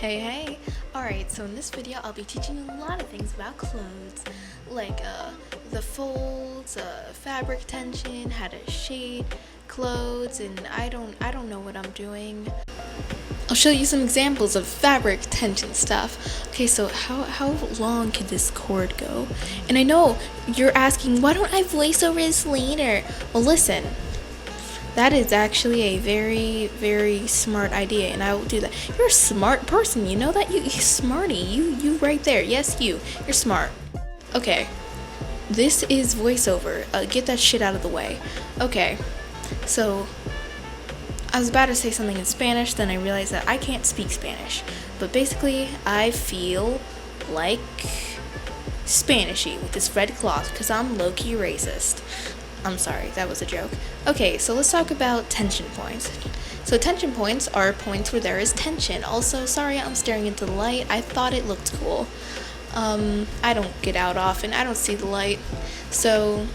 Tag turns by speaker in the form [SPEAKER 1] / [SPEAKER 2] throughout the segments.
[SPEAKER 1] Hey. Alright, so in this video I'll be teaching you a lot of things about clothes, like the folds, fabric tension, how to shade clothes, and I don't know what I'm doing. I'll show you some examples of fabric tension stuff. Okay, so how long can this cord go? And I know you're asking, why don't I voice over this later? Well, listen. That is actually a very, very smart idea, and I will do that. You're a smart person, you know that? You smarty. You right there. Yes, you're smart. Okay, this is voiceover. Get that shit out of the way. Okay, so I was about to say something in Spanish, then I realized that I can't speak Spanish. But basically, I feel like Spanishy with this red cloth because I'm low-key racist. I'm sorry, that was a joke. Okay, so let's talk about tension points. So tension points are points where there is tension. Also, sorry I'm staring into the light. I thought it looked cool. I don't get out often. I don't see the light. So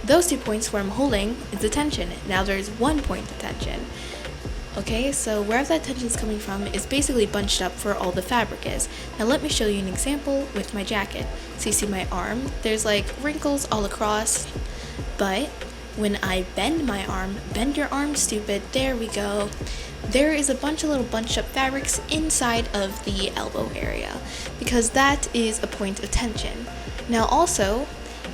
[SPEAKER 1] those 2 points where I'm holding is the tension. Now there's 1 point of tension. Okay, so wherever that tension is coming from is basically bunched up for all the fabric is. Now let me show you an example with my jacket. So you see my arm, there's like wrinkles all across. But when I bend my arm, bend your arm, stupid, there we go, there is a bunch of little bunched up fabrics inside of the elbow area because that is a point of tension. Now also,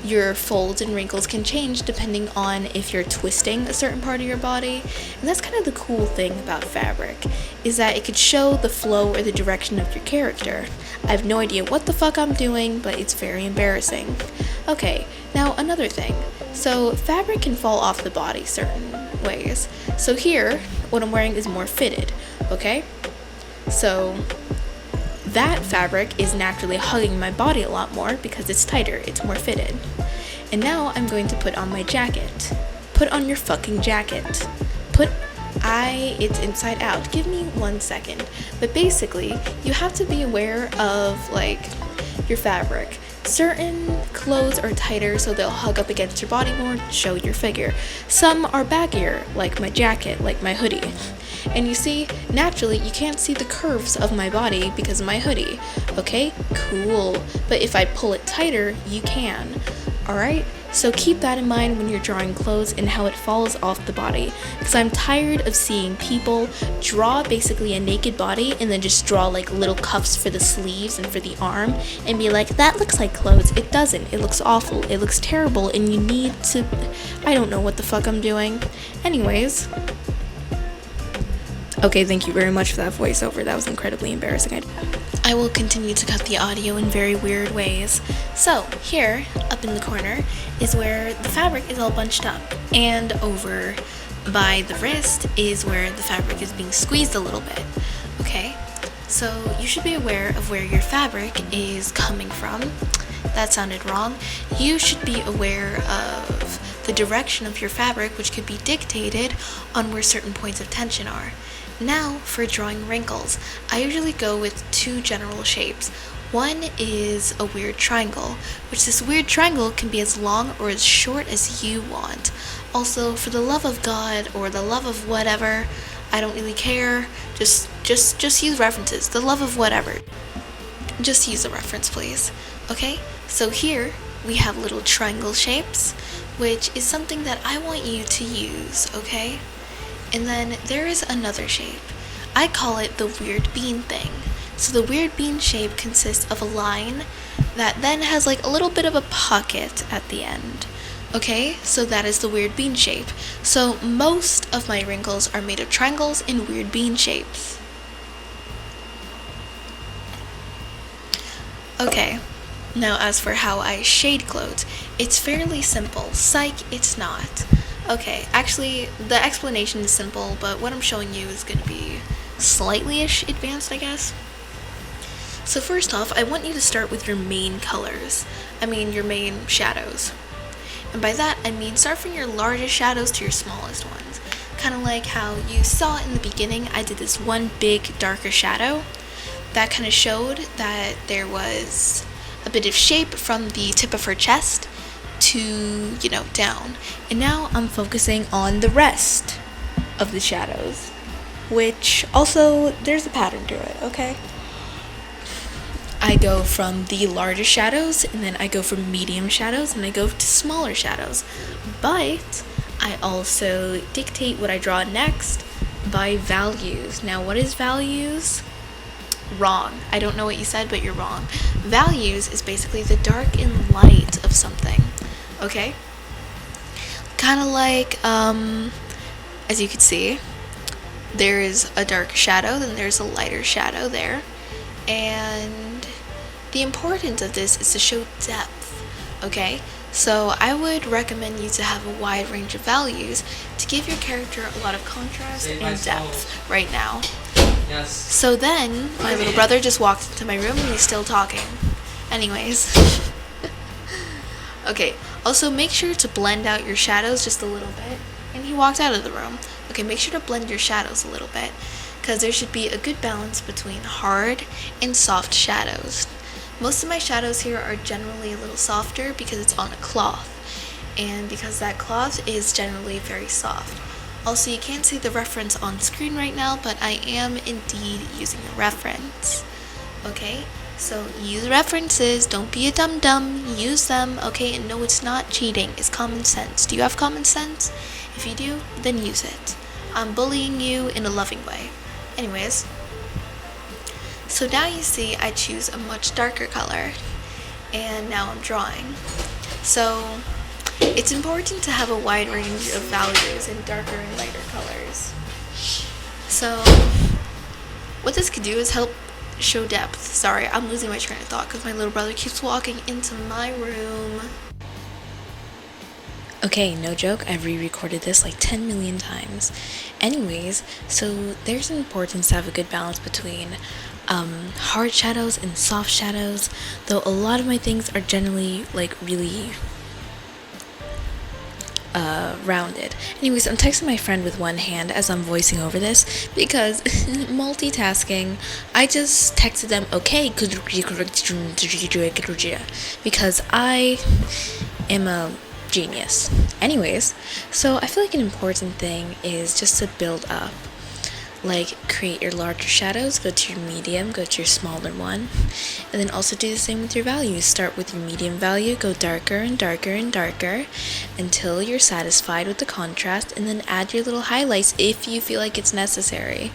[SPEAKER 1] your folds and wrinkles can change depending on if you're twisting a certain part of your body, and that's kind of the cool thing about fabric, is that it could show the flow or the direction of your character. I have no idea what the fuck I'm doing, but it's very embarrassing. Okay, now another thing. So fabric can fall off the body certain ways. So here, what I'm wearing is more fitted, okay? So that fabric is naturally hugging my body a lot more because it's tighter, it's more fitted. And now I'm going to put on my jacket. Put on your fucking jacket. It's inside out. Give me 1 second. But basically, you have to be aware of like your fabric. Certain clothes are tighter so they'll hug up against your body more to show your figure. Some are baggier, like my jacket, like my hoodie. And you see, naturally, you can't see the curves of my body because of my hoodie. Okay, cool. But if I pull it tighter, you can. Alright? So keep that in mind when you're drawing clothes and how it falls off the body. Because I'm tired of seeing people draw basically a naked body and then just draw like little cuffs for the sleeves and for the arm and be like, that looks like clothes. It doesn't. It looks awful. It looks terrible and you need to... I don't know what the fuck I'm doing. Anyways... Okay, thank you very much for that voiceover. That was incredibly embarrassing. I will continue to cut the audio in very weird ways. So, here, up in the corner, is where the fabric is all bunched up. And over by the wrist is where the fabric is being squeezed a little bit. Okay? So, you should be aware of where your fabric is coming from. That sounded wrong. You should be aware of the direction of your fabric, which could be dictated on where certain points of tension are. Now, for drawing wrinkles, I usually go with 2 general shapes. One is a weird triangle, which this weird triangle can be as long or as short as you want. Also, for the love of God or the love of whatever, I don't really care. Just use references. The love of whatever. Just use a reference, please. Okay? So here, we have little triangle shapes, which is something that I want you to use, okay? And then there is another shape. I call it the weird bean thing. So the weird bean shape consists of a line that then has like a little bit of a pocket at the end. Okay, so that is the weird bean shape. So most of my wrinkles are made of triangles in weird bean shapes. Okay, now as for how I shade clothes, it's fairly simple. Psych, it's not. Okay, actually, the explanation is simple, but what I'm showing you is going to be slightly-ish advanced, I guess. So first off, I want you to start with your main colors. I mean, your main shadows. And by that, I mean start from your largest shadows to your smallest ones. Kind of like how you saw in the beginning, I did this one big, darker shadow. That kind of showed that there was a bit of shape from the tip of her chest to, down. And now I'm focusing on the rest of the shadows, which also there's a pattern to it, okay? I go from the larger shadows, and then I go from medium shadows, and I go to smaller shadows. But I also dictate what I draw next by values. Now, what is values? Wrong. I don't know what you said, but you're wrong. Values is basically the dark and light of something. Okay? Kind of like, as you can see, there is a dark shadow, then there's a lighter shadow there. And the importance of this is to show depth. Okay? So I would recommend you to have a wide range of values to give your character a lot of contrast and depth right now.
[SPEAKER 2] Yes.
[SPEAKER 1] So then, my little brother just walked into my room and he's still talking. Anyways. Okay, also make sure to blend out your shadows just a little bit. And he walked out of the room. Okay, make sure to blend your shadows a little bit, because there should be a good balance between hard and soft shadows. Most of my shadows here are generally a little softer because it's on a cloth, and because that cloth is generally very soft. Also, you can't see the reference on screen right now, but I am indeed using a reference. Okay, so use references, don't be a dum-dum, use them, okay? And no, it's not cheating, it's common sense. Do you have common sense? If you do, then use it. I'm bullying you in a loving way. Anyways, so now you see I choose a much darker color, and now I'm drawing. So it's important to have a wide range of values in darker and lighter colors. So what this could do is help show depth. Sorry, I'm losing my train of thought because my little brother keeps walking into my room. Okay, no joke, I've re-recorded this like 10 million times. Anyways, so there's an importance to have a good balance between hard shadows and soft shadows, though a lot of my things are generally like really rounded. Anyways, I'm texting my friend with one hand as I'm voicing over this because multitasking. I just texted them, okay, because I am a genius. Anyways, so I feel like an important thing is just to build up. Like, create your larger shadows, go to your medium, go to your smaller one, and then also do the same with your values. Start with your medium value, go darker and darker and darker until you're satisfied with the contrast, and then add your little highlights if you feel like it's necessary.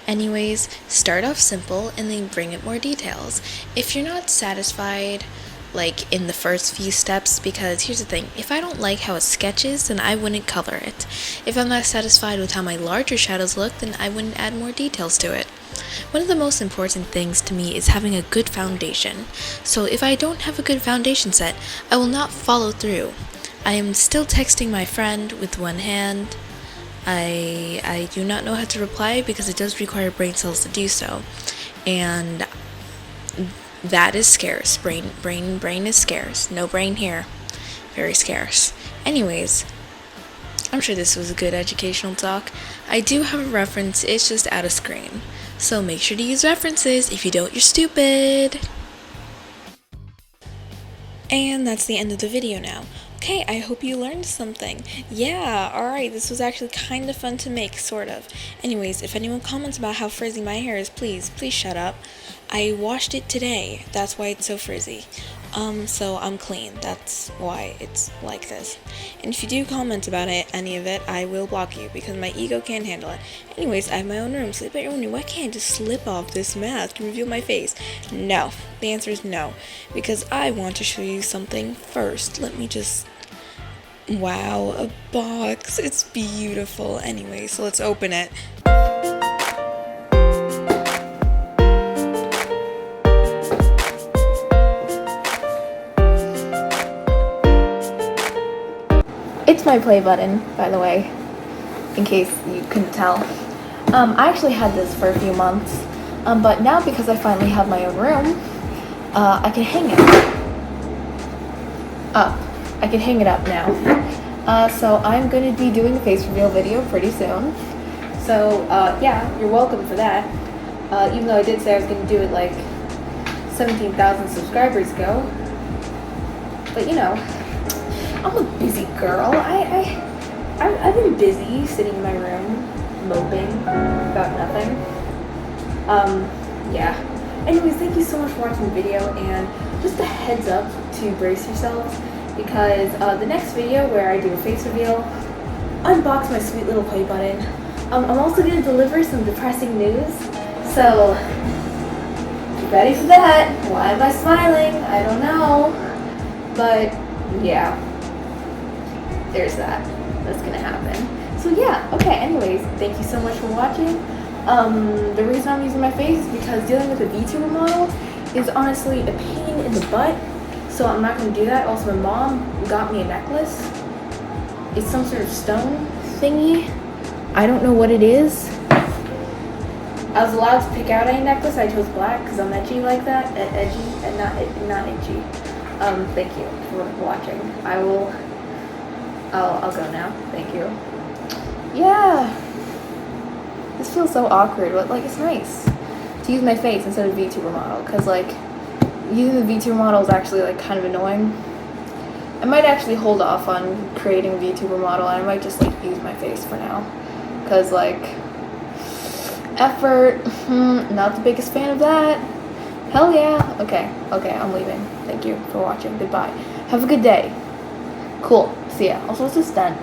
[SPEAKER 1] Anyways, start off simple and then bring up more details. If you're not satisfied like in the first few steps, because here's the thing, if I don't like how it sketches, then I wouldn't color it. If I'm not satisfied with how my larger shadows look, then I wouldn't add more details to it. One of the most important things to me is having a good foundation. So if I don't have a good foundation set, I will not follow through. I am still texting my friend with one hand. I do not know how to reply because it does require brain cells to do so. And that is scarce. Brain is scarce. No brain here. Very scarce. Anyways, I'm sure this was a good educational talk. I do have a reference, it's just out of screen. So make sure to use references. If you don't, you're stupid. And that's the end of the video now. Okay, I hope you learned something. Yeah, alright, this was actually kind of fun to make, sort of. Anyways, if anyone comments about how frizzy my hair is, please shut up. I washed it today, that's why it's so frizzy. So I'm clean, that's why it's like this. And if you do comment about it, any of it, I will block you because my ego can't handle it. Anyways, I have my own room, sleep at your own room. Why can't I just slip off this mask and reveal my face? No, the answer is no, because I want to show you something first. Let me just... Wow, a box, it's beautiful. Anyway, so let's open it. It's my play button, by the way, in case you couldn't tell. I actually had this for a few months, but now because I finally have my own room, I can hang it up. I can hang it up now. So I'm going to be doing a face reveal video pretty soon. So yeah, you're welcome for that. Even though I did say I was going to do it like 17,000 subscribers ago. But you know, I'm a busy girl. I've been busy sitting in my room, moping about nothing. Yeah.
[SPEAKER 2] anyways, thank you so much for watching the video, and just a heads up to brace yourselves, because the next video where I do a face reveal, unbox my sweet little play button. I'm also going to deliver some depressing news, so get ready for that. Why am I smiling? I don't know, but yeah, there's that. That's going to happen. So yeah, okay, anyways, thank you so much for watching. The reason I'm using my face is because dealing with a VTuber model is honestly a pain in the butt, so I'm not going to do that. Also, my mom got me a necklace. It's some sort of stone thingy. I don't know what it is. I was allowed to pick out any necklace. I chose black because I'm edgy like that. Edgy and not itchy. Thank you for watching. I'll go now. Thank you. Yeah. This feels so awkward, but like it's nice to use my face instead of VTuber model, because like using the VTuber model is actually like kind of annoying. I might actually hold off on creating a VTuber model, and I might just like use my face for now, because like effort, not the biggest fan of that. Hell yeah. Okay, I'm leaving. Thank you for watching. Goodbye. Have a good day. Cool. See ya. Also, what's this done?